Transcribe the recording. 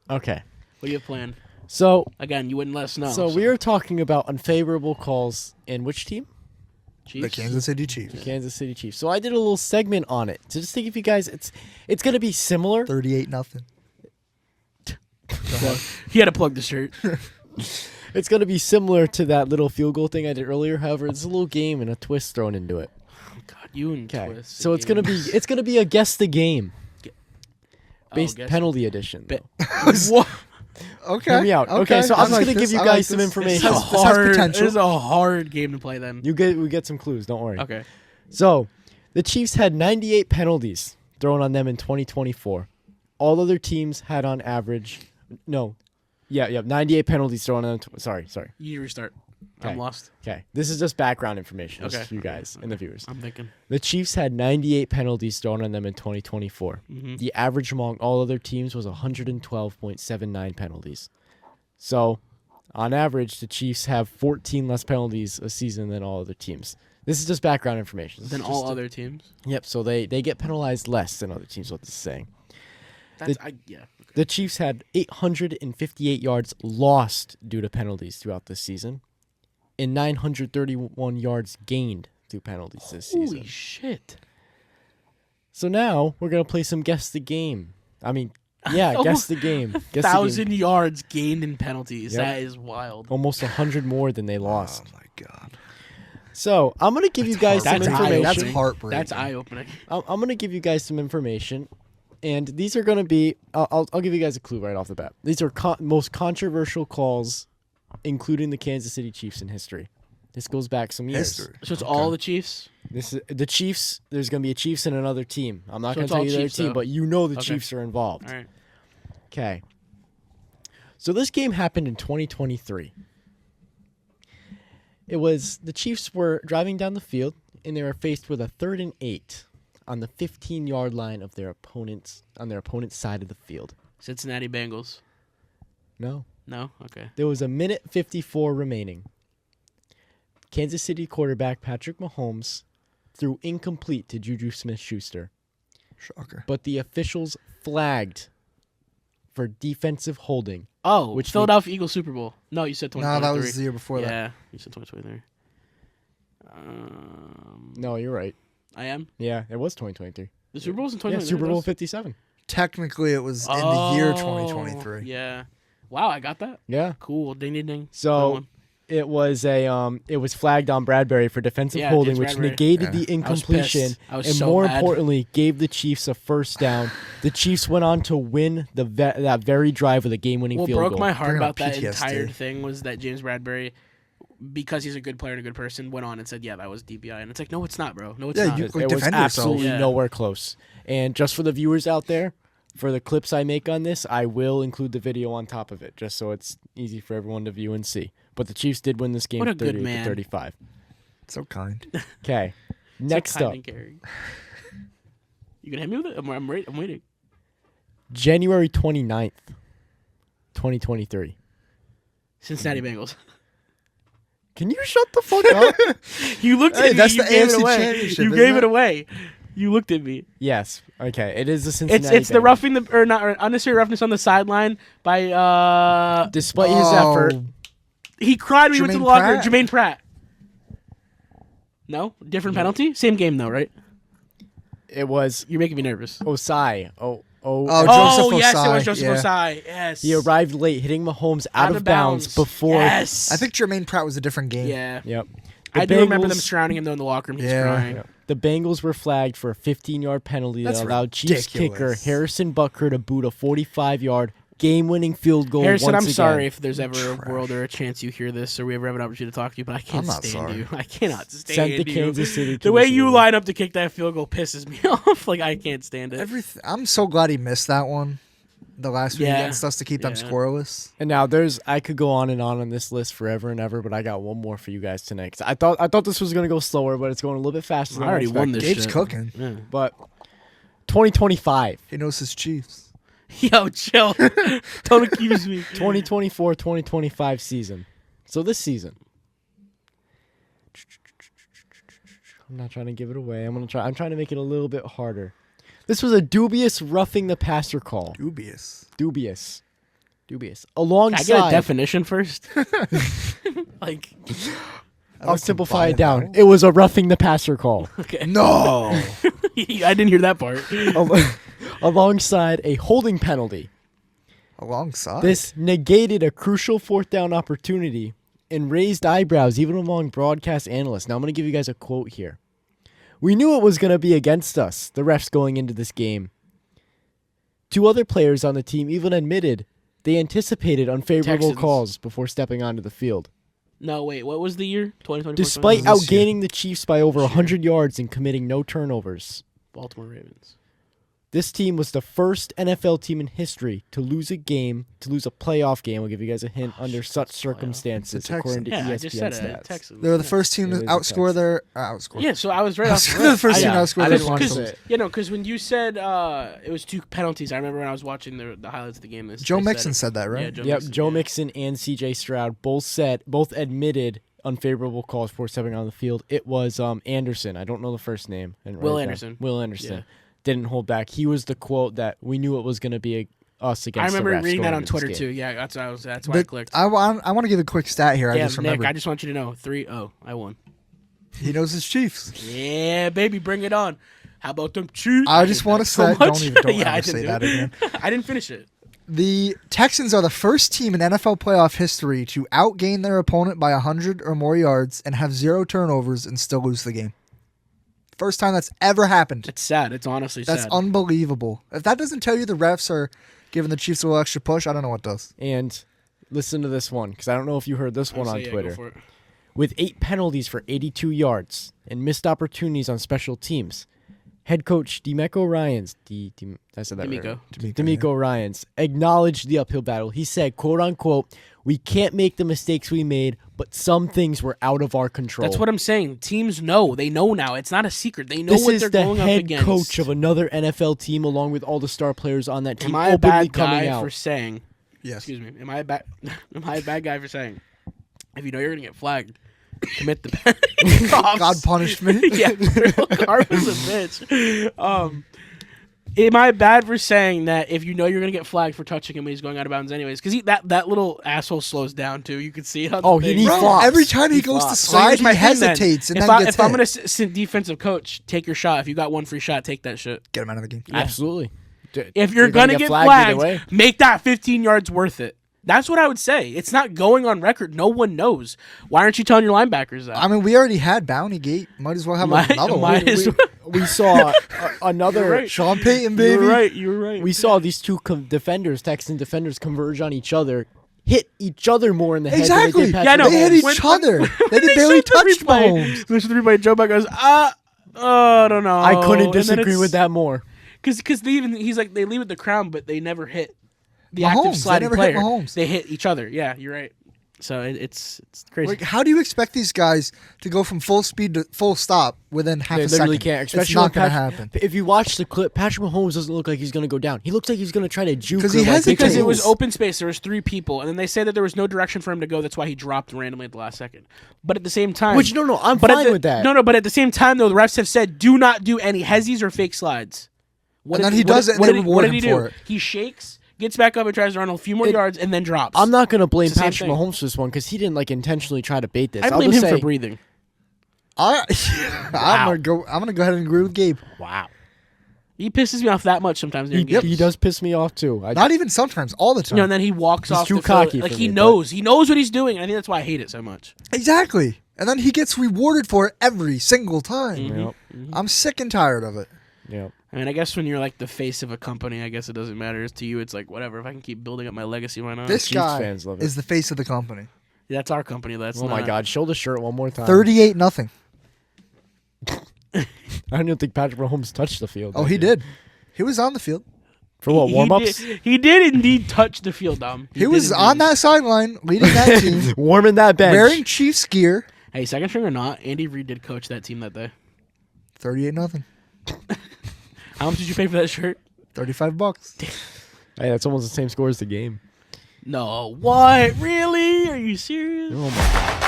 Okay. What do you have planned? So Again, you wouldn't let us know. So we are talking about unfavorable calls in which team? Chiefs? The Kansas City Chiefs. The Kansas City Chiefs. So I did a little segment on it to just think if you guys, it's going to be similar. 38-0. He had to plug the shirt. It's going to be similar to that little field goal thing I did earlier. However, it's a little game and a twist thrown into it. Oh, God, you and Okay. Twist. So it's going to be a guess the game. Based guess penalty edition. Ba- though. Okay. Hear me out. Okay, so I'm just going to give you guys some This information. is, This has potential. this is a hard game to play then. We get some clues, don't worry. Okay. So, the Chiefs had 98 penalties thrown on them in 2024. All other teams had on average 98 penalties thrown on them. Sorry. You need to restart. Okay. I'm lost. Okay. This is just background information just Okay. for you guys and the viewers. I'm thinking. The Chiefs had 98 penalties thrown on them in 2024. Mhm. The average among all other teams was 112.79 penalties. So, on average, the Chiefs have 14 less penalties a season than all other teams. This is just background information. Than all other teams? Yep, so they get penalized less than other teams, what this is saying. Yeah. The Chiefs had 858 yards lost due to penalties throughout this season and 931 yards gained through penalties this season. Holy shit. So now we're going to play some Guess the Game. I mean, yeah, Guess the Game. Guess the game. 1,000 yards gained in penalties. Yep. That is wild. Almost 100 more than they lost. Oh, my God. So I'm going to give you guys some That's information. That's heartbreaking. That's eye-opening. I'm going to give you guys some information. And these are going to be, I'll give you guys a clue right off the bat. These are most controversial calls, including the Kansas City Chiefs in history. This goes back some years. History. So it's all the Chiefs? This is the Chiefs. There's going to be a Chiefs and another team. I'm not So going it's to tell all you their Chiefs, team, though. but you know the Okay. Chiefs are involved. All right. Okay. So this game happened in 2023. It was the Chiefs were driving down the field and they were faced with a 3rd and 8 on the 15-yard line of their opponent's side of the field. Cincinnati Bengals. No. No? Okay. There was a minute 54 remaining. Kansas City quarterback Patrick Mahomes threw incomplete to Juju Smith-Schuster, Shocker. but the officials flagged for defensive holding. Oh, Which Philadelphia Eagles Super Bowl. No, you said 2023. No, that was the year before that. Yeah, you said 2023. No, you're right. I am? Yeah, it was 2023. The Super Bowl's in Yeah, 2023? Super Bowl 57. Technically, it was in the year 2023. Yeah. Wow, I got that. Yeah. Cool. Ding, ding, ding. Good So one. it was it was flagged on Bradbury for defensive Yeah, holding, James which Bradbury. negated Yeah. the I was incompletion, pissed. I was and so more mad. importantly, gave the Chiefs a first down. The Chiefs went on to win that very drive with a game-winning What field broke goal. my heart Bring about up that PTSD. entire thing was that James Bradbury, because he's a good player and a good person, went on and said, yeah, that was DPI. And it's like, no, it's not, bro. No, it's Yeah, not. you- It Like, was defend yourself. absolutely Yeah. nowhere close. And just for the viewers out there, for the clips I make on this, I will include the video on top of it, just so it's easy for everyone to view and see. But the Chiefs did win this game What a good 38 man. to 35. So kind. Okay. Next So kind up, and caring. You gonna hit me with it? I'm waiting. January 29th, 2023. Cincinnati Bengals. Can you shut the fuck up? You looked Hey, at me. that's You the gave it AFC away. Championship, You isn't gave it it? away. You looked at me. Yes. Okay. It is the Cincinnati. It's the Bengals. roughing the or not or unnecessary roughness on the sideline by Despite his effort, he cried when he went to the Jermaine locker. Pratt? Jermaine Pratt. No, different penalty. Same game though, right? it was You're making me nervous. Osai. Oh, Oh Joseph yes, it Ossai, was Joseph yeah. Osai. Yes, he arrived late, hitting Mahomes out of bounds before. Yes, I think Jermaine Pratt was a different game. Yeah, Yep. I The do remember them Bengals- surrounding him though in the locker room. He's Yeah. crying. The Bengals were flagged for a 15-yard penalty That's that allowed Chiefs kicker ridiculous. Harrison Butker to boot a 45-yard game-winning field goal. Harrison, once I'm again. sorry if there's ever a Trash. world or a chance you hear this or we ever have an opportunity to talk to you, but I can't I'm not stand sorry. you. I cannot stand Sent the you. Kansas City. The way you Commissioner. line up to kick that field goal pisses me off. Like I can't stand it. I'm so glad he missed that one. The last week Yeah. against us to keep them Yeah. scoreless. And now I could go on this list forever and ever, but I got one more for you guys tonight. 'Cause I thought this was gonna go slower, but it's going a little bit faster. I than already won expected. this Gabe's shit. cooking. Yeah. But 2025, He knows his Chiefs. Yo, chill. Don't accuse me. 2024, 2025 season. So this season, I'm not trying to give it away. I'm trying to make it a little bit harder. This was a dubious roughing the passer call. Dubious. Dubious. Dubious. Can I get a Alongside, definition first? Like, I'll simplify it combine down. It was a roughing the passer call. okay. No. I didn't hear that part. Alongside a holding penalty. Alongside. This negated a crucial fourth down opportunity and raised eyebrows even among broadcast analysts. Now I'm going to give you guys a quote here. We knew it was going to be against us, the refs going into this game. 2 other players on the team even admitted they anticipated unfavorable Texans. calls before stepping onto the field. No, wait. What was the year? 2024. Despite This year. outgaining the Chiefs by over 100 yards and committing no turnovers. Baltimore Ravens. This team was the first NFL team in history to lose a playoff game. I'll give you guys a hint under such circumstances, The according to Yeah, I ESPN just said it. stats. Texans. They were the first team to It is a outscore Texan. their outscore. Yeah, so I was right off the They're the rip. first team to I outscore didn't their want to Broncos. say it. You know, because when you said it was 2 penalties, I remember when I was watching the highlights of the game. Joe they Mixon it. said that, right? Yeah, Joe Yep, Mixon, Joe yeah. Mixon and C.J. Stroud both admitted unfavorable calls before stepping on the field. It was Anderson. I don't know the first name. I didn't Will write it down. Anderson. Will Anderson. Yeah. Didn't hold back. He was the quote that we knew it was going to be us against I remember the refs reading that going on into this Twitter game. too. Yeah, that's why I But clicked. I want to give a quick stat here. I Yeah, just Nick, remembered. I just want you to know 3-0. I won. He knows his Chiefs. Yeah, baby, bring it on. How about them Chiefs? I just want to so say, much. don't Yeah, I ever say didn't that do it. again. I didn't finish it. The Texans are the first team in NFL playoff history to outgain their opponent by 100 or more yards and have 0 turnovers and still lose the game. First time that's ever happened. It's sad. It's honestly That's sad. unbelievable. If that doesn't tell you the refs are giving the Chiefs a little extra push, I don't know what does. And listen to this one, because I don't know if you heard this one So, on yeah, go Twitter. for it. With 8 penalties for 82 yards and missed opportunities on special teams, head coach D'Amico Ryans, I said that D'Amico. right. D'Amico Ryans acknowledged the uphill battle. He said, quote unquote, "We can't make the mistakes we made, but some things were out of our control." That's what I'm saying. Teams know. They know now. It's not a secret. They know This what is they're the going up head against. coach of another NFL team, along with all the star players on that team, Am I a openly bad coming guy out. for saying? Yes. Excuse me. Am I a bad? Am I a bad guy for saying? If you know you're gonna get flagged, commit the cops. God punished me. Yeah, Karma's a bitch. Am I bad for saying that if you know you're gonna get flagged for touching him when he's going out of bounds anyways? Because that little asshole slows down too. You can see it on Oh, the he thing. flops. Bro, every time he He goes to flops. So here's slide, my he thing then. hesitates and if then gets if I'm hit. gonna defensive coach, take your shot. If you got one free shot, take that shit. Get him out of the game. Yeah. Absolutely. If you're gonna get flagged, either way. make that 15 yards worth it. That's what I would say. It's not going on record. No one knows. Why aren't you telling your linebackers that? I mean, we already had Bounty Gate. Might as well have Might- another might one. as- We saw another. You're right. Sean Payton, baby. You're right. You're right. We saw these two Texan defenders converge on each other, hit each other more in the head. Exactly. Than they did Yeah, I know. They hit Mahomes. each other. They They barely showed the touched replay. Mahomes. There's the replay. Joe Buck goes, I don't know. I couldn't And then disagree it's- with that more. Because he's like, they leave with the crown, but they never hit the Mahomes. active They sliding never hit player. Mahomes. They hit each other. Yeah, you're right. So it's crazy. Like, how do you expect these guys to go from full speed to full stop within half They a literally second? can't. It's Especially not when going to Patrick- happen. If you watch the clip, Patrick Mahomes doesn't look like he's going to go down. He looks like he's going to try to juke. 'Cause her he like hesitates. Because they it do. was open space, there was 3 people, and then they say that there was no direction for him to go. That's why he dropped randomly at the last second. But at the same time, Which no, I'm but at fine the- with that. No, but at the same time, though, the refs have said do not do any hezzies or fake slides. And then he does it, and what they did he- reward what did him he for do? it. He shakes, gets back up, and tries to run a few more yards, and then drops. I'm not going to blame It's the same Patrick thing. Mahomes for this one because he didn't like intentionally try to bait this. I I'll blame just him for say- breathing. I'm gonna go ahead and agree with Gabe. Wow. He pisses me off that much sometimes. during He games. does piss me off too. Not even sometimes, all the time. You know, and then he walks He's off. too the field. cocky Like for he me, knows what he's doing. And I think that's why I hate it so much. Exactly. And then he gets rewarded for it every single time. Yep. I'm sick and tired of it. Yep. I mean, I guess when you're like the face of a company, I guess it doesn't matter. To you, it's like whatever. If I can keep building up my legacy, why not? This Chiefs guy fans love it. is the face of the company. That's our company. That's Oh my not- God! Show the shirt one more time. 38-0. I don't even think Patrick Mahomes touched the field. Oh, he did. He was on the field. For what, warm-ups? He did indeed touch the field, Dom. He was on that sideline leading that team, Warming that bench. wearing Chiefs gear. Hey, second string or not, Andy Reid did coach that team that day. 38-0. How much did you pay for that shirt? $35. Hey, that's almost the same score as the game. No. What? Really? Are you serious? Oh, my God.